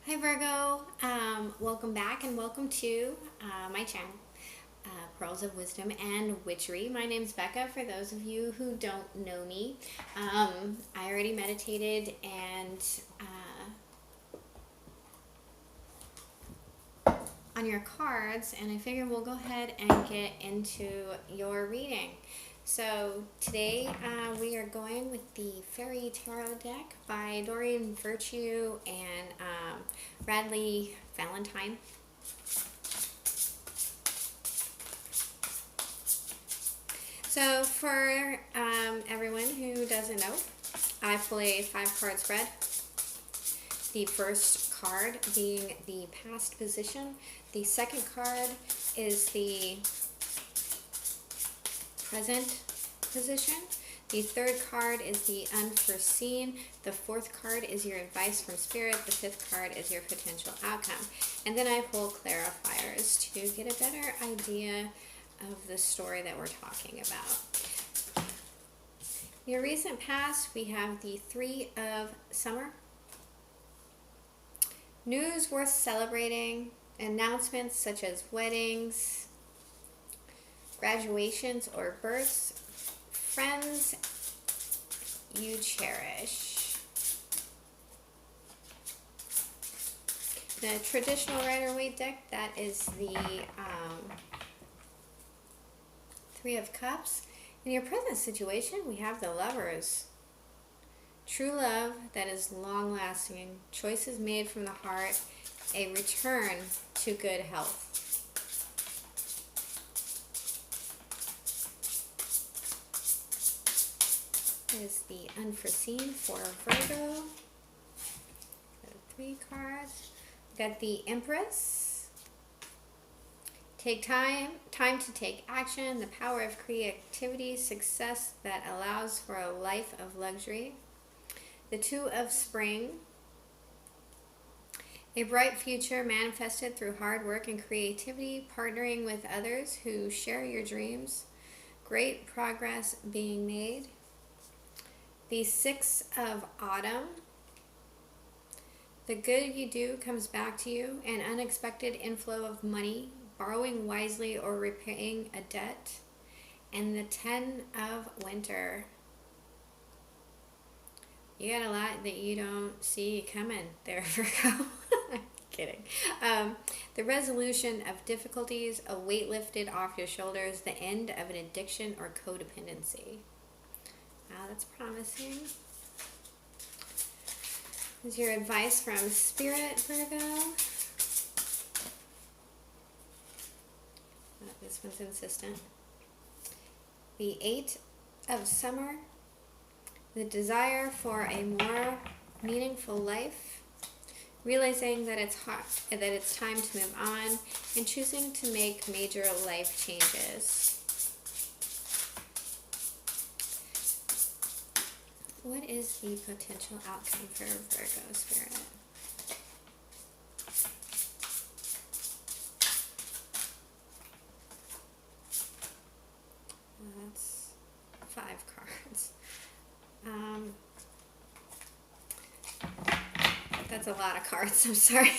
Hi Virgo, welcome back and welcome to my channel, Pearls of Wisdom and Witchery. My name's Becca, for those of you who don't know me. I already meditated and on your cards, and I figured we'll go ahead and get into your reading. So today we are going with the Fairy Tarot deck by Dorian Virtue and Radley Valentine. So for everyone who doesn't know, I play 5-card spread. The first card being the past position. The second card is the present position. The third card is the unforeseen. The fourth card is your advice from spirit. The fifth card is your potential outcome. And then I pull clarifiers to get a better idea of the story that we're talking about. Your recent past, we have the Three of Summer. News worth celebrating. Announcements such as weddings, graduations or births, friends you cherish. The traditional Rider-Waite deck, that is the Three of Cups. In your present situation, we have the Lovers. True love that is long-lasting, choices made from the heart, a return to good health. Is the unforeseen for Virgo. 3 cards. We got the Empress. Take time to take action, the power of creativity, success that allows for a life of luxury. The Two of Spring. A bright future manifested through hard work and creativity, partnering with others who share your dreams. Great progress being made. The Six of Autumn. The good you do comes back to you, an unexpected inflow of money, borrowing wisely or repaying a debt. And the Ten of Winter. You got a lot that you don't see coming there, Virgo. Kidding. The resolution of difficulties, a weight lifted off your shoulders, the end of an addiction or codependency. That's promising. Is your advice from Spirit, Virgo? This one's insistent. The Eight of Summer. The desire for a more meaningful life. Realizing that it's time to move on, and choosing to make major life changes. What is the potential outcome for Virgo, Spirit? That's 5 cards. That's a lot of cards, I'm sorry.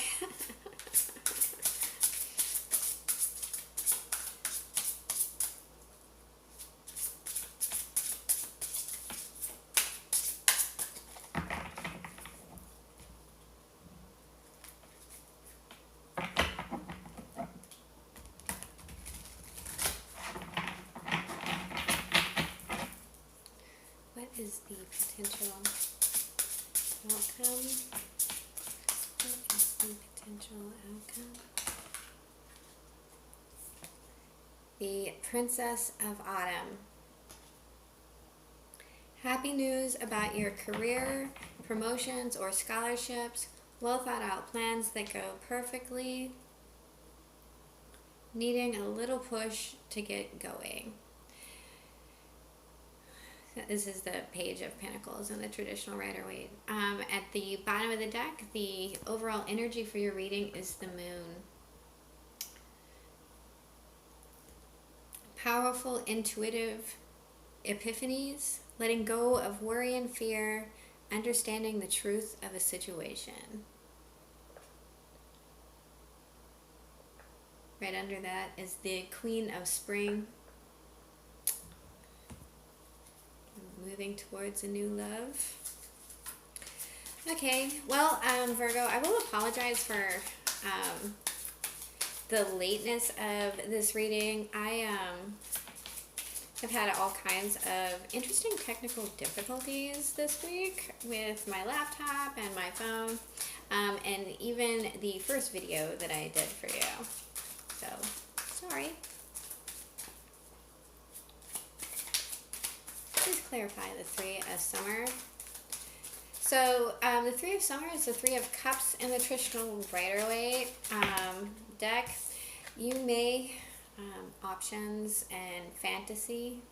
What is the potential outcome? What is the potential outcome? The Princess of Autumn. Happy news about your career, promotions, or scholarships. Well thought out plans that go perfectly. Needing a little push to get going. This is the Page of Pentacles in the traditional Rider-Waite. At the bottom of the deck, the overall energy for your reading is the Moon. Powerful, intuitive epiphanies, letting go of worry and fear, understanding the truth of a situation. Right under that is the Queen of Spring. Moving towards a new love. Okay, well, Virgo, I will apologize for the lateness of this reading. I have had all kinds of interesting technical difficulties this week with my laptop and my phone, and even the first video that I did for you. So, sorry. Please clarify the Three of Summer. So the Three of Summer is the Three of Cups in the traditional Rider-Waite deck. You may options and fantasy.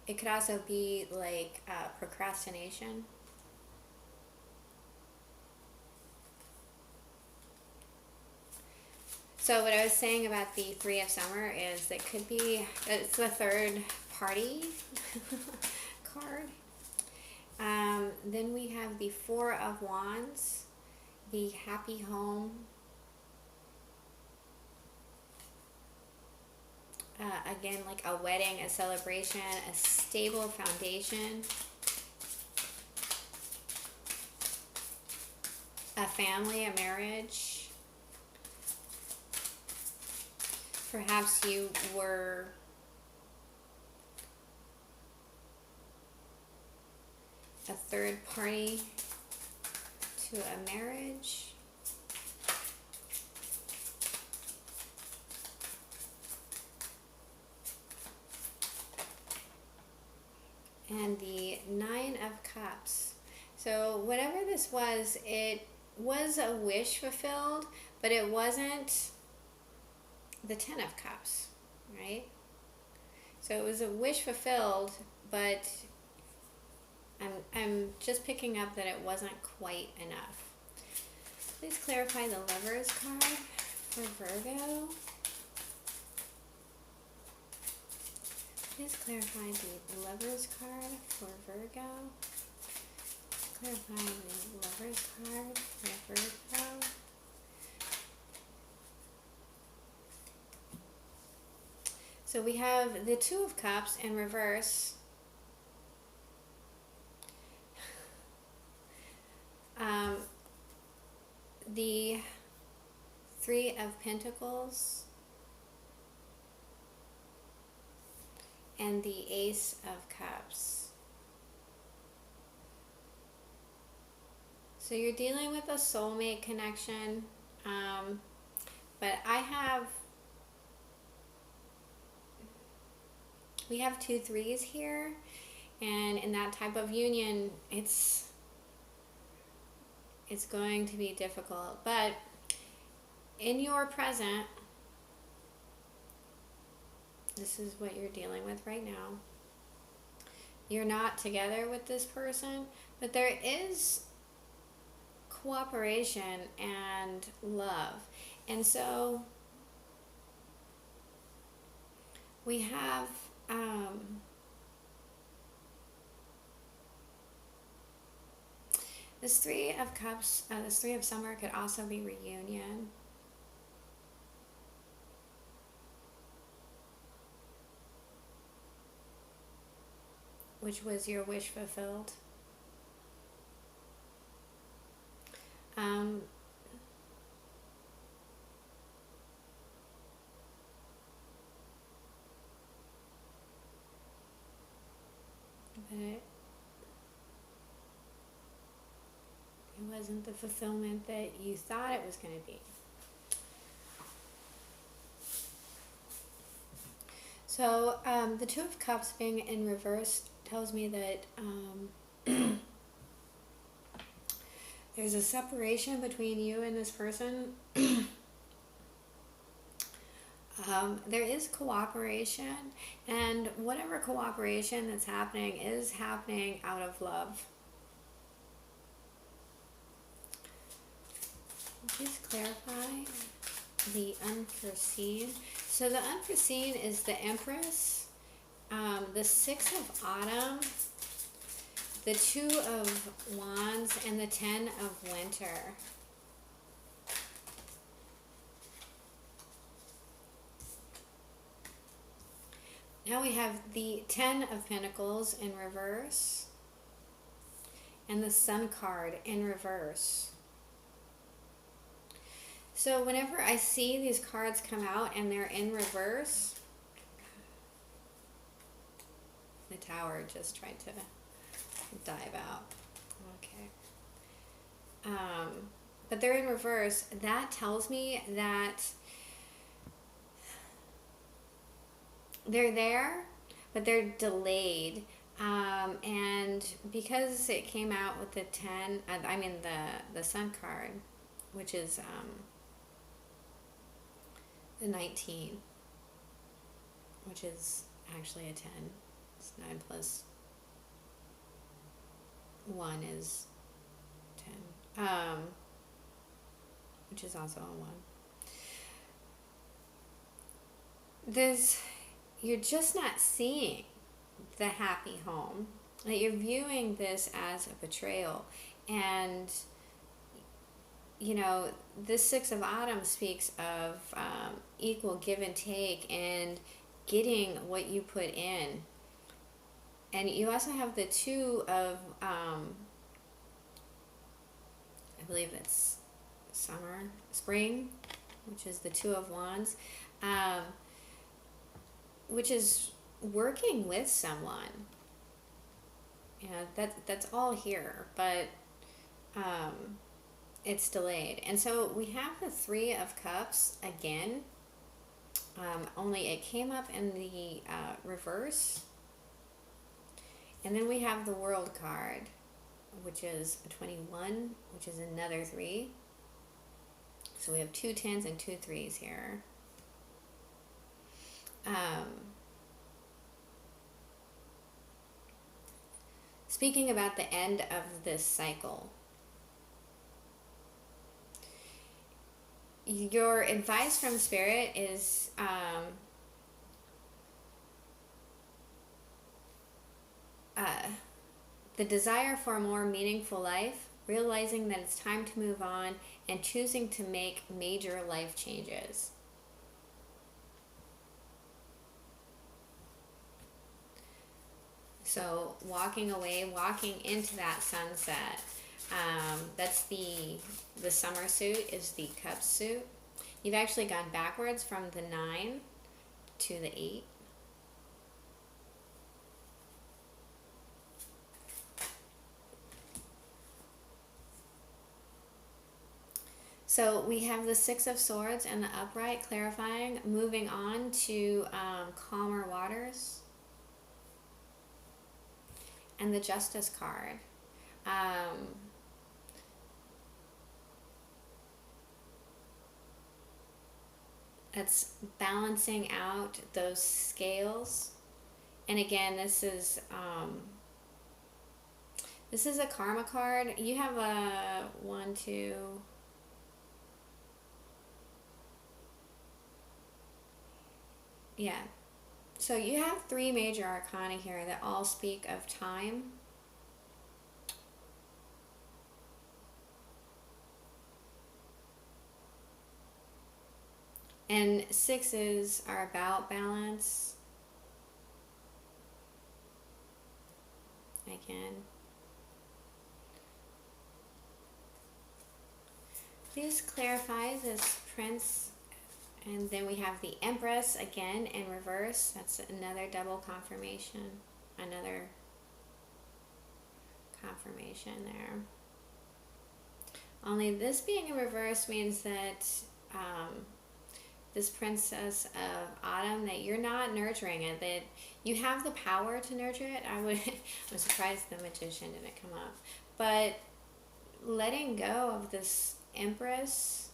It could also be like procrastination. So what I was saying about the Three of Summer is that could be, it's the third party card. Then we have the Four of Wands, the Happy Home. Again, like a wedding, a celebration, a stable foundation, a family, a marriage. Perhaps you were a third party to a marriage. And the Nine of Cups. So whatever this was, it was a wish fulfilled, but it wasn't the Ten of Cups, right? So it was a wish fulfilled, but I'm just picking up that it wasn't quite enough. Please clarify the Lovers card for Virgo. Please clarify the Lovers card for Virgo. Clarify the Lovers card for Virgo. So we have the Two of Cups in reverse. The Three of Pentacles and the Ace of Cups. So you're dealing with a soulmate connection, but we have 2 3s here, and in that type of union, it's going to be difficult. But in your present, this is what you're dealing with right now. You're not together with this person, but there is cooperation and love. And so we have this Three of Cups, this Three of Summer could also be reunion. Which was your wish fulfilled. But it wasn't the fulfillment that you thought it was going to be. So the Two of Cups being in reverse tells me that there's a separation between you and this person. There is cooperation, and whatever cooperation that's happening is happening out of love. Please clarify the unforeseen. So the unforeseen is the Empress, the Six of Autumn, the Two of Wands, and the Ten of Winter. Now we have the Ten of Pentacles in reverse and the Sun card in reverse. So whenever I see these cards come out and they're in reverse, the Tower just tried to dive out. Okay. But they're in reverse. That tells me that they're there, but they're delayed. And because it came out with the 10, I mean the Sun card, which is the 19, which is actually a 10. It's 9 plus 1 is 10, which is also a 1. You're just not seeing the happy home. That you're viewing this as a betrayal. And, you know, this Six of Autumn speaks of equal give and take and getting what you put in. And you also have the Two of, I believe it's spring, which is the Two of Wands, which is working with someone. You know, that's all here, but it's delayed. And so we have the Three of Cups again, only it came up in the reverse. And then we have the World card, which is a 21, which is another 3. So we have 2 10s and 2 3s here. Speaking about the end of this cycle, your advice from Spirit is the desire for a more meaningful life, realizing that it's time to move on, and choosing to make major life changes. So walking away, walking into that sunset. That's the summer suit is the cup suit. You've actually gone backwards from the 9 to the 8. So we have the Six of Swords and the upright, clarifying, moving on to calmer waters. And the Justice card. That's balancing out those scales. And again, this is a karma card. You have a 1, 2. Yeah. So you have 3 major arcana here that all speak of time. And 6s are about balance. Again. Please clarify this Prince. And then we have the Empress again in reverse. That's another double confirmation. Another confirmation there. Only this being in reverse means that this Princess of Autumn, that you're not nurturing it, that you have the power to nurture it. I'm surprised the Magician didn't come up. But letting go of this Empress,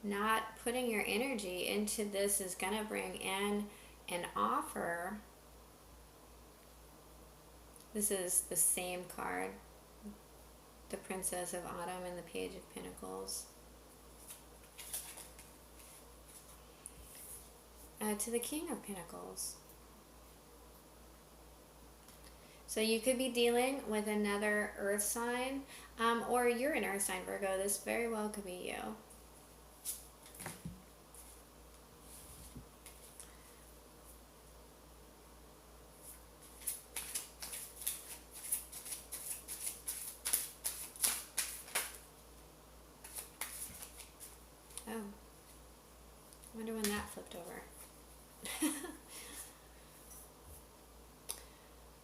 not putting your energy into this, is going to bring in an offer. This is the same card, the Princess of Autumn and the Page of Pentacles. To the King of Pentacles. So you could be dealing with another earth sign, or you're an earth sign, Virgo. This very well could be you. flipped over.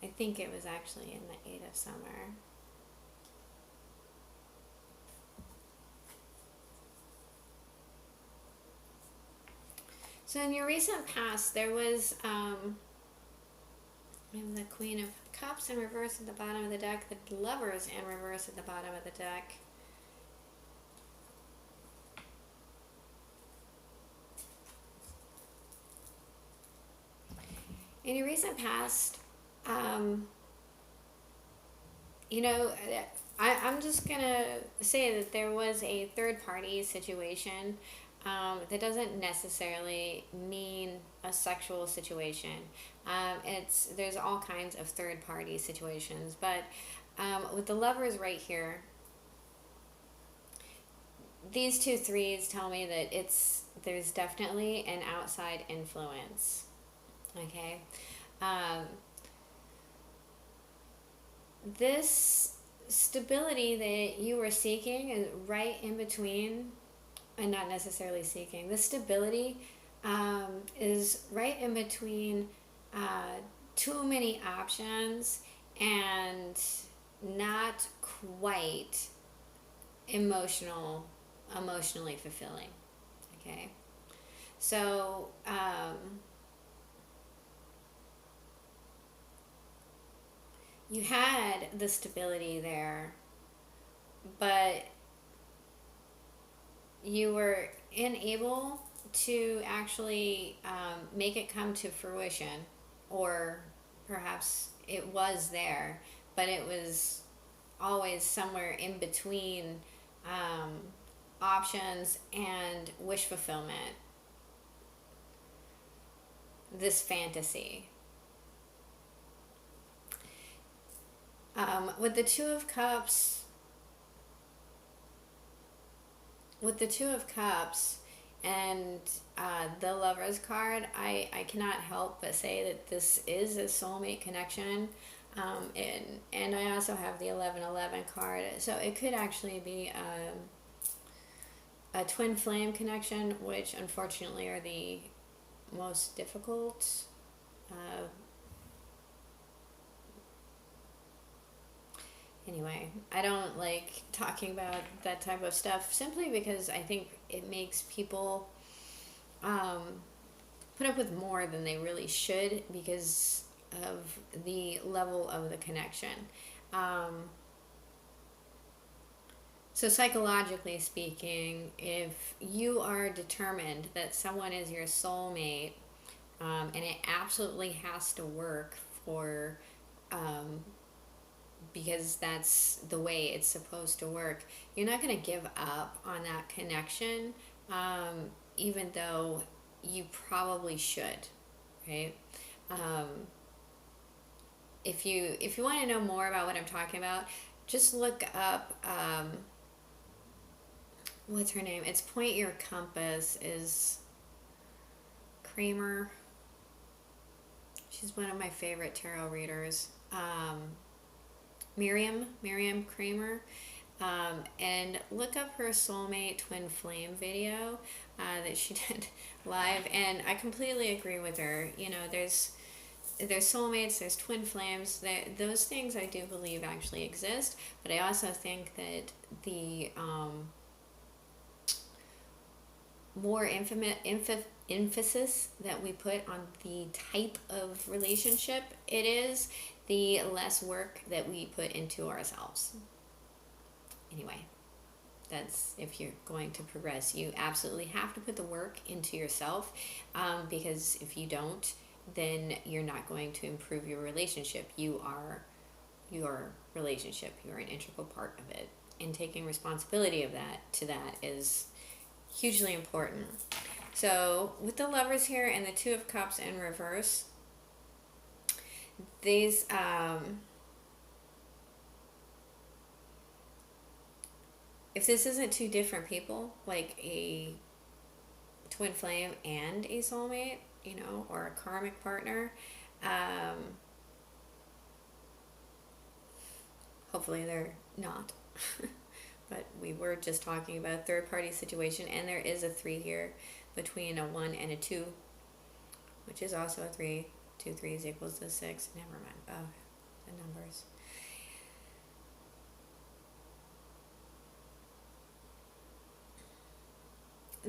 I think it was actually in the Eight of Summer. So in your recent past, there was the Queen of Cups in reverse at the bottom of the deck, the Lovers in reverse at the bottom of the deck. In your recent past, you know, I'm just going to say that there was a third party situation. That doesn't necessarily mean a sexual situation. There's all kinds of third party situations, but with the Lovers right here, these two threes tell me that there's definitely an outside influence. Okay, this stability that you were seeking is right in between, and not necessarily seeking. The stability is right in between too many options and not quite emotionally fulfilling. Okay, so you had the stability there, but you were unable to actually make it come to fruition, or perhaps it was there, but it was always somewhere in between options and wish fulfillment, this fantasy. With the Two of Cups, and the Lover's card, I cannot help but say that this is a soulmate connection. And I also have the 1111 card, so it could actually be a twin flame connection, which unfortunately are the most difficult. Anyway, I don't like talking about that type of stuff simply because I think it makes people put up with more than they really should because of the level of the connection. So psychologically speaking, if you are determined that someone is your soulmate, and it absolutely has to work for because that's the way it's supposed to work, you're not going to give up on that connection, even though you probably should, right? If you want to know more about what I'm talking about, just look up what's her name? It's Point Your Compass is Kramer. She's one of my favorite tarot readers. Miriam Kramer, and look up her soulmate twin flame video that she did live, and I completely agree with her. You know, there's soulmates, there's twin flames. Those things I do believe actually exist, but I also think that the more emphasis that we put on the type of relationship it is, the less work that we put into ourselves. Anyway, that's, if you're going to progress, you absolutely have to put the work into yourself, because if you don't, then you're not going to improve your relationship. You are your relationship. You're an integral part of it, and taking responsibility of that is hugely important. So with the Lovers here and the Two of Cups in reverse, these if this isn't two different people, like a twin flame and a soulmate, you know, or a karmic partner, hopefully they're not. But we were just talking about a third party situation, and there is a 3 here. between a 1 and a 2, which is also a 3. 2 threes equals the 6. Never mind. Oh, the numbers.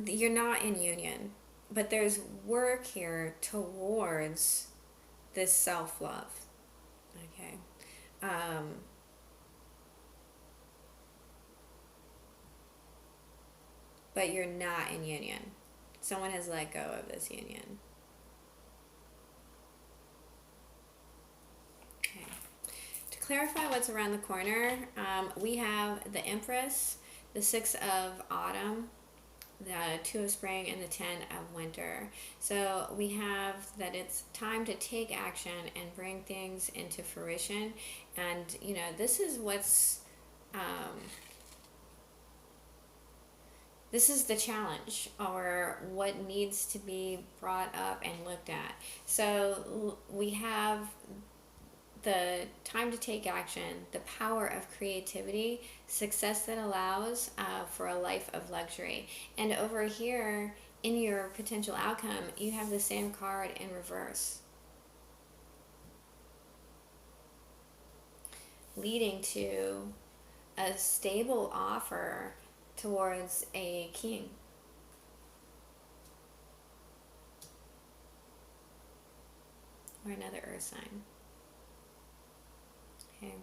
You're not in union, but there's work here towards this self-love. Okay. But you're not in union. Someone has let go of this union. Okay. To clarify what's around the corner, we have the Empress, the 6 of Autumn, the 2 of Spring, and the 10 of Winter. So we have that it's time to take action and bring things into fruition. And, you know, this is what's... this is the challenge, or what needs to be brought up and looked at. So we have the time to take action, the power of creativity, success that allows for a life of luxury. And over here, in your potential outcome, you have the same card in reverse, leading to a stable offer towards a king. Or another earth sign. Okay.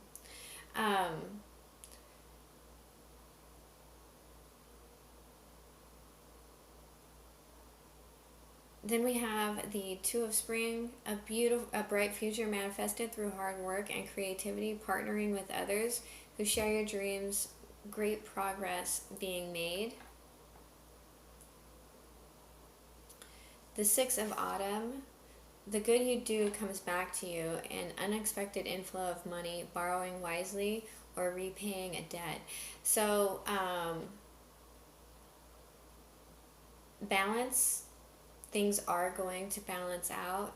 Then we have the 2 of Spring, a bright future manifested through hard work and creativity, partnering with others who share your dreams, great progress being made. The 6 of Autumn, the good you do comes back to you, an unexpected inflow of money, borrowing wisely, or repaying a debt. So, balance, things are going to balance out.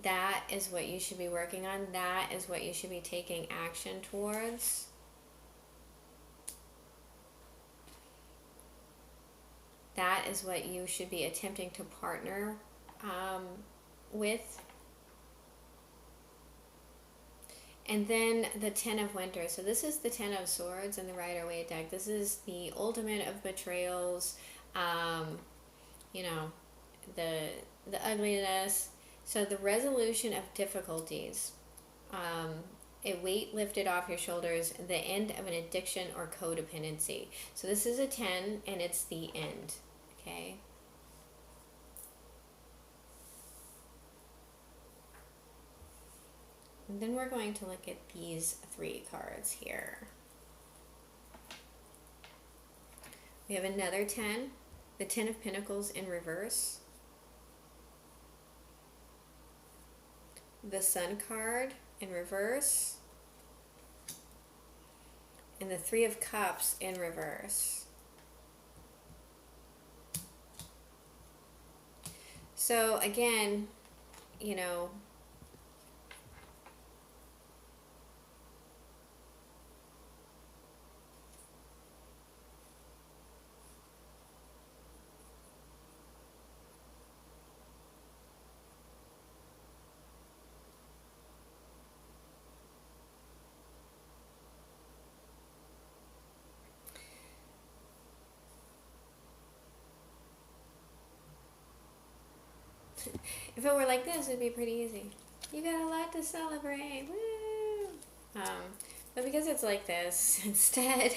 That is what you should be working on. That is what you should be taking action towards. That is what you should be attempting to partner with. And then the 10 of Winter. So this is the 10 of Swords in the Rider-Waite deck. This is the ultimate of betrayals, you know, the ugliness. So the resolution of difficulties, a weight lifted off your shoulders, the end of an addiction or codependency. So this is a 10, and it's the end, okay? And then we're going to look at these 3 cards here. We have another 10, the 10 of Pentacles in reverse, the Sun card in reverse, and the 3 of Cups in reverse. So again, you know, if it were like this, it'd be pretty easy. You got a lot to celebrate. Woo! But because it's like this, instead,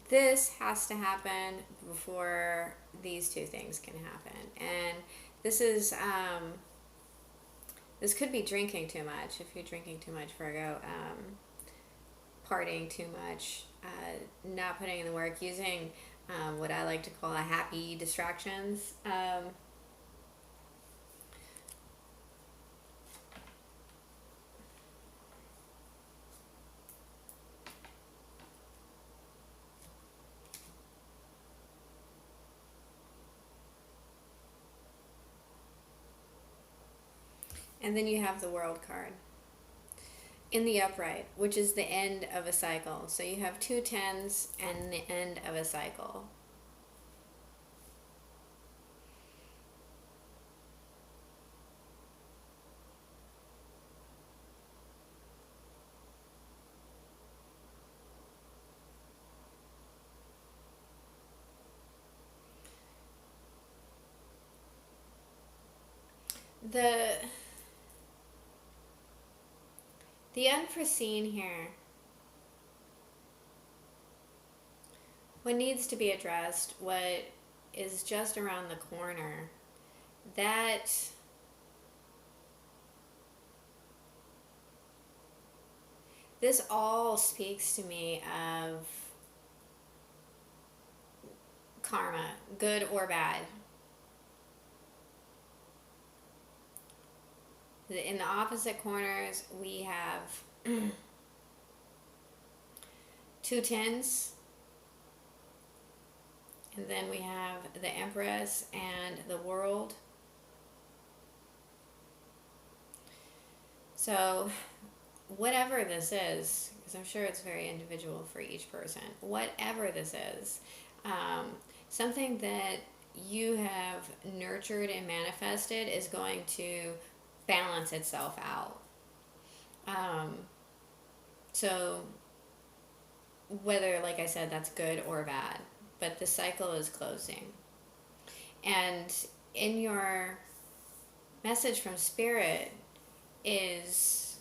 this has to happen before these 2 things can happen. And this is, this could be drinking too much. If you're drinking too much, Virgo, partying too much, not putting in the work, using what I like to call a happy distractions. And then you have the World card. in the upright, which is the end of a cycle. So you have 2 10s and the end of a cycle. The unforeseen here, what needs to be addressed, what is just around the corner, that this all speaks to me of karma, good or bad. In the opposite corners, we have 2 10s, and then we have the Empress and the World. So whatever this is, because I'm sure it's very individual for each person, whatever this is, something that you have nurtured and manifested is going to balance itself out. So whether, like I said, that's good or bad, but the cycle is closing. And in your message from Spirit is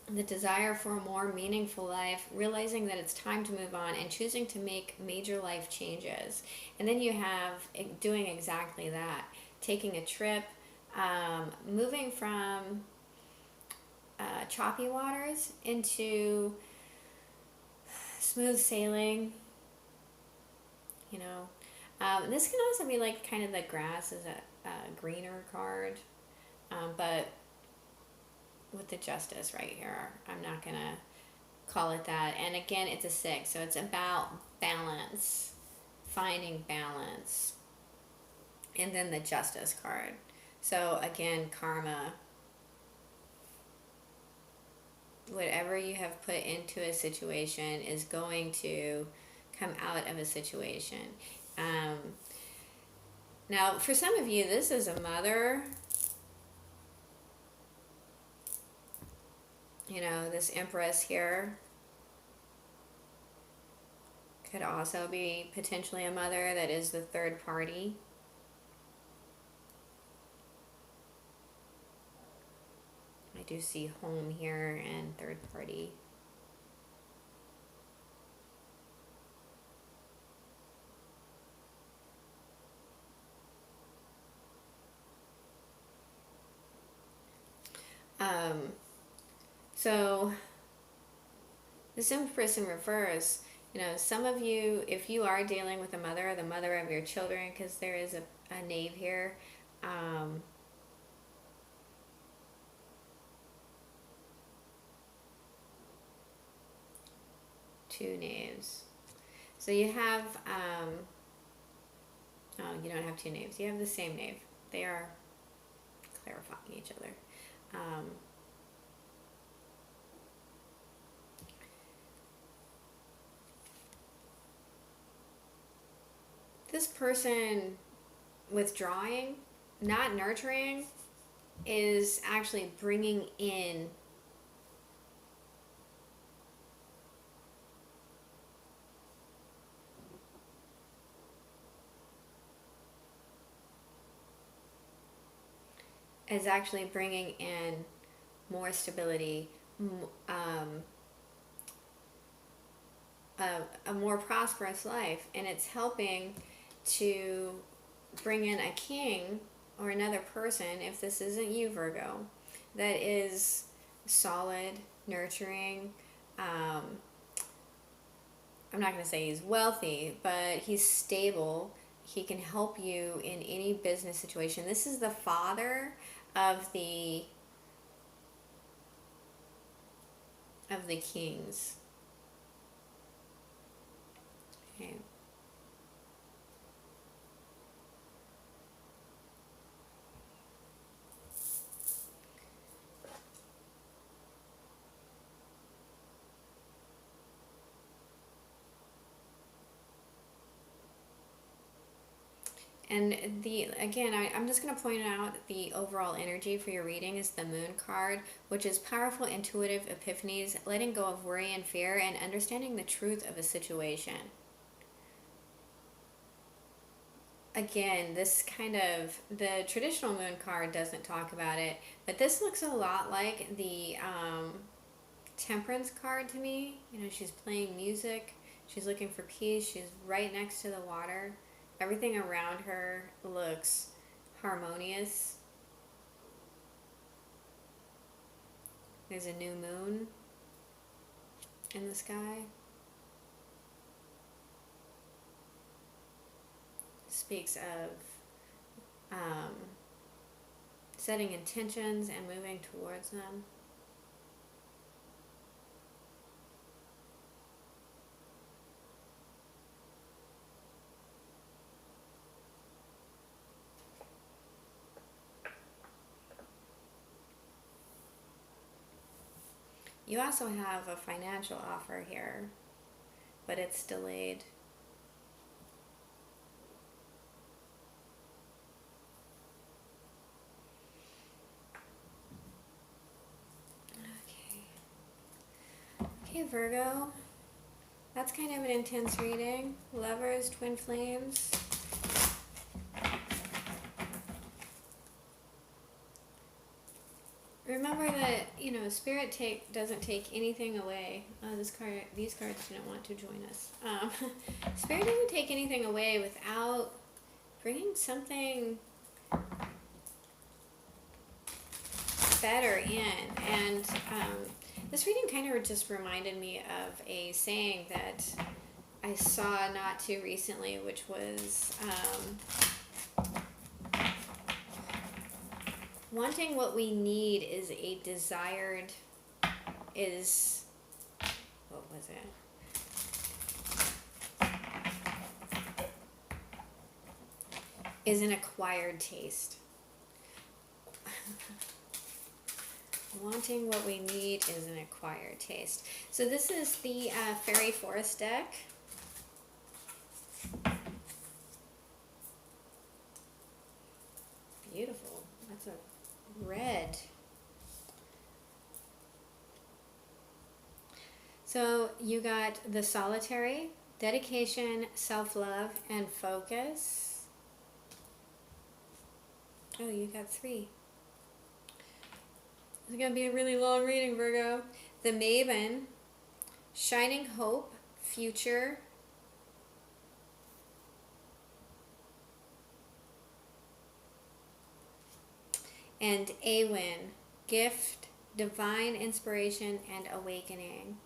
the desire for a more meaningful life, realizing that it's time to move on and choosing to make major life changes. And then you have doing exactly that, taking a trip, moving from choppy waters into smooth sailing, you know. This can also be like kind of the grass is a greener card, but with the Justice right here, I'm not going to call it that. And again, it's a 6, so it's about balance, finding balance. And then the Justice card. So again, karma. Whatever you have put into a situation is going to come out of a situation. Now, for some of you, this is a mother. You know, this Empress here could also be potentially a mother that is the third party. I do see home here and third party. So this Empress in reverse, you know, some of you, if you are dealing with the mother of your children, because there is a knave here, 2 knaves. So you have, oh, you don't have 2 knaves. You have the same knave. They are clarifying each other. This person withdrawing, not nurturing, is actually bringing in more stability, a more prosperous life, and it's helping to bring in a king or another person, if this isn't you, Virgo, that is solid, nurturing. I'm not going to say he's wealthy, but he's stable. He can help you in any business situation. This is the father of the kings. Okay. And I'm just going to point out the overall energy for your reading is the Moon card, which is powerful, intuitive epiphanies, letting go of worry and fear, and understanding the truth of a situation. Again, this the traditional Moon card doesn't talk about it, but this looks a lot like the Temperance card to me. You know, she's playing music, she's looking for peace, she's right next to the water. Everything around her looks harmonious. There's a new moon in the sky. Speaks of setting intentions and moving towards them. You also have a financial offer here, but it's delayed. Okay, Virgo. That's kind of an intense reading. Lovers, twin flames. Remember that, you know, Spirit doesn't take anything away. These cards didn't want to join us. Spirit doesn't take anything away without bringing something better in. And this reading kind of just reminded me of a saying that I saw not too recently, which was wanting what we need is a desired, what was it? Is an acquired taste. Wanting what we need is an acquired taste. So this is the Fairy Forest deck. Beautiful. That's a red. So you got the Solitary, dedication, self-love, and focus. Oh, you got 3. It's going to be a really long reading, Virgo. The Maven, shining hope, future. And Awin, gift, divine inspiration, and awakening.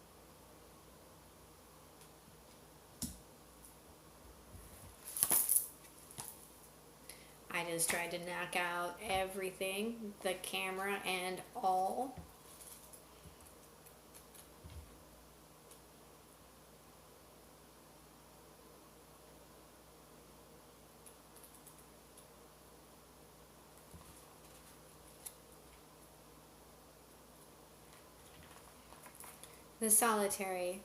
I just tried to knock out everything, the camera and all. The Solitary.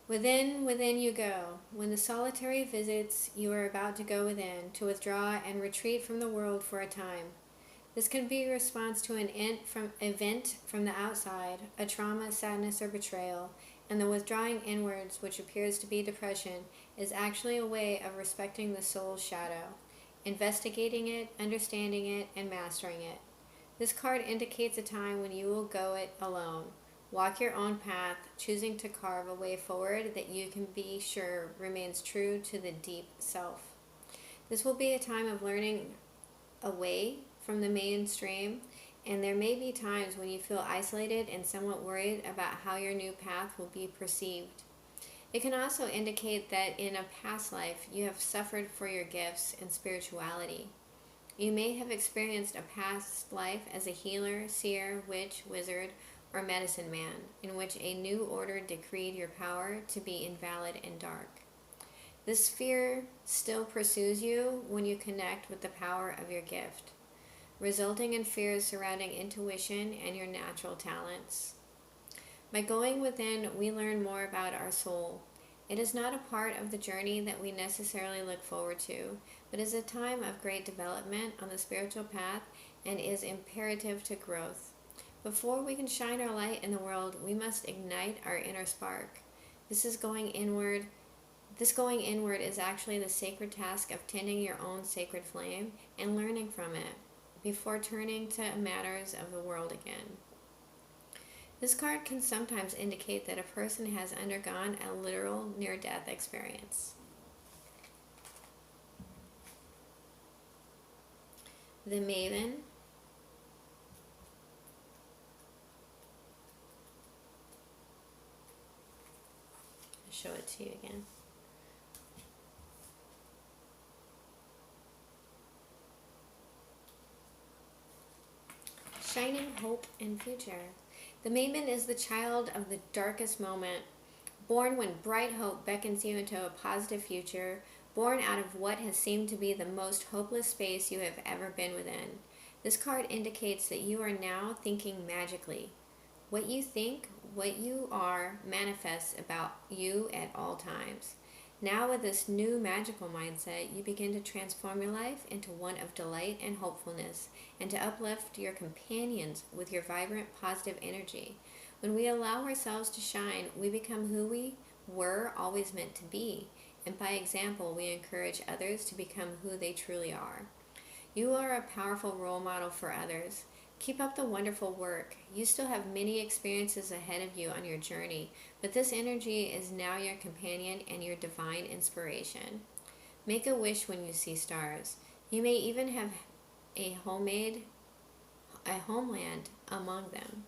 Within you go. When the solitary visits, you are about to go within, to withdraw and retreat from the world for a time. This can be a response to an event from the outside, a trauma, sadness, or betrayal, and the withdrawing inwards, which appears to be depression, is actually a way of respecting the soul's shadow, investigating it, understanding it, and mastering it. This card indicates a time when you will go it alone. Walk your own path, choosing to carve a way forward that you can be sure remains true to the deep self. This will be a time of learning away from the mainstream, and there may be times when you feel isolated and somewhat worried about how your new path will be perceived. It can also indicate that in a past life you have suffered for your gifts and spirituality. You may have experienced a past life as a healer, seer, witch, wizard, or medicine man, in which a new order decreed your power to be invalid and dark. This fear still pursues you when you connect with the power of your gift, resulting in fears surrounding intuition and your natural talents. By going within, we learn more about our soul, It is not a part of the journey that we necessarily look forward to, but is a time of great development on the spiritual path and is imperative to growth. Before we can shine our light in the world, we must ignite our inner spark. This is going inward. This going inward is actually the sacred task of tending your own sacred flame and learning from it before turning to matters of the world again. This card can sometimes indicate that a person has undergone a literal near-death experience. The Maven. I'll show it to you again. Shining hope and future. The Maven is the child of the darkest moment, born when bright hope beckons you into a positive future, born out of what has seemed to be the most hopeless space you have ever been within. This card indicates that you are now thinking magically. What you think, what you are, manifests about you at all times. Now, with this new magical mindset, you begin to transform your life into one of delight and hopefulness, and to uplift your companions with your vibrant, positive energy. When we allow ourselves to shine, we become who we were always meant to be, and by example, we encourage others to become who they truly are. You are a powerful role model for others. Keep up the wonderful work. You still have many experiences ahead of you on your journey, but this energy is now your companion and your divine inspiration. Make a wish when you see stars. You may even have a homeland among them.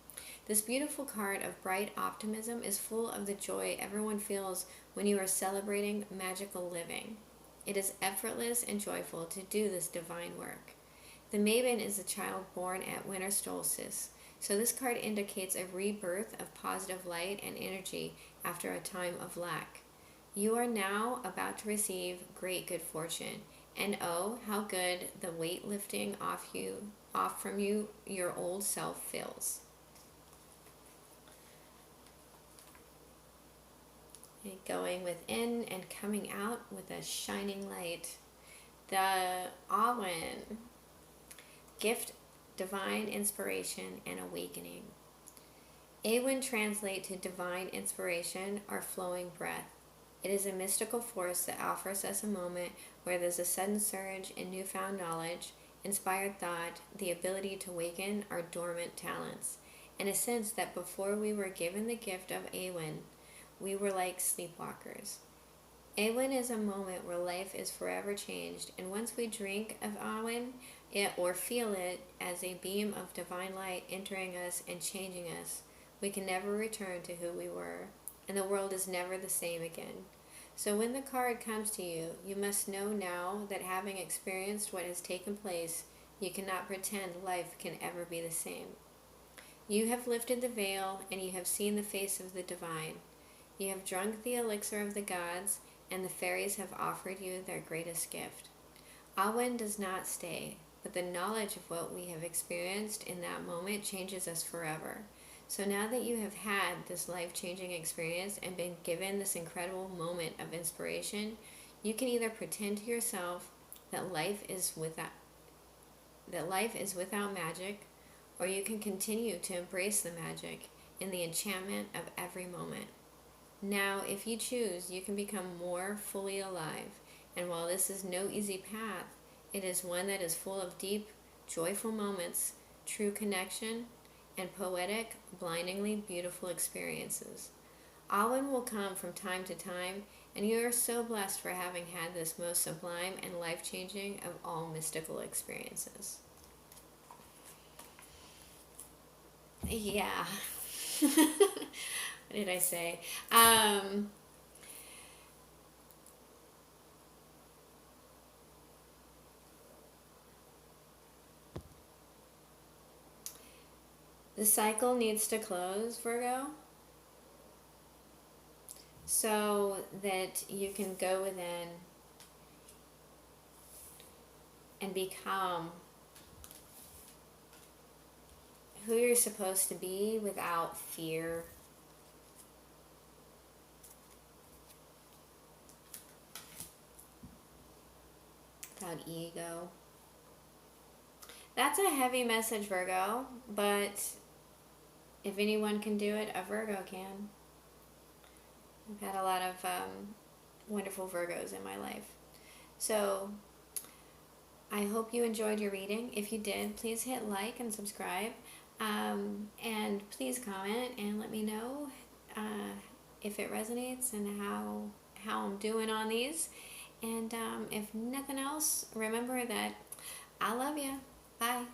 This beautiful card of bright optimism is full of the joy everyone feels when you are celebrating magical living. It is effortless and joyful to do this divine work. The Maven is a child born at winter solstice, so this card indicates a rebirth of positive light and energy after a time of lack. You are now about to receive great good fortune, and oh, how good the weight lifting off from you, your old self feels. And going within and coming out with a shining light. The Awen. Gift, divine inspiration, and awakening. Awen translate to divine inspiration or flowing breath. It is a mystical force that offers us a moment where there's a sudden surge in newfound knowledge, inspired thought, the ability to awaken our dormant talents, and a sense that before we were given the gift of Awen, we were like sleepwalkers. Awen is a moment where life is forever changed, and once we drink of Awen, or feel it as a beam of divine light entering us and changing us, we can never return to who we were, and the world is never the same again. So when the card comes to you, you must know now that having experienced what has taken place, you cannot pretend life can ever be the same. You have lifted the veil, and you have seen the face of the divine. You have drunk the elixir of the gods, and the fairies have offered you their greatest gift. Awen does not stay, but the knowledge of what we have experienced in that moment changes us forever. So now that you have had this life-changing experience and been given this incredible moment of inspiration, you can either pretend to yourself that life is without magic, or you can continue to embrace the magic in the enchantment of every moment. Now, if you choose, you can become more fully alive, and while this is no easy path, it is one that is full of deep, joyful moments, true connection, and poetic, blindingly beautiful experiences. Awen will come from time to time, and you are so blessed for having had this most sublime and life-changing of all mystical experiences. Yeah. What did I say? The cycle needs to close, Virgo, so that you can go within and become who you're supposed to be without fear. out ego. That's a heavy message, Virgo, but if anyone can do it, a Virgo can. I've had a lot of wonderful Virgos in my life. So I hope you enjoyed your reading. If you did, please hit like and subscribe. And please comment and let me know if it resonates and how I'm doing on these. And if nothing else, remember that I love you. Bye.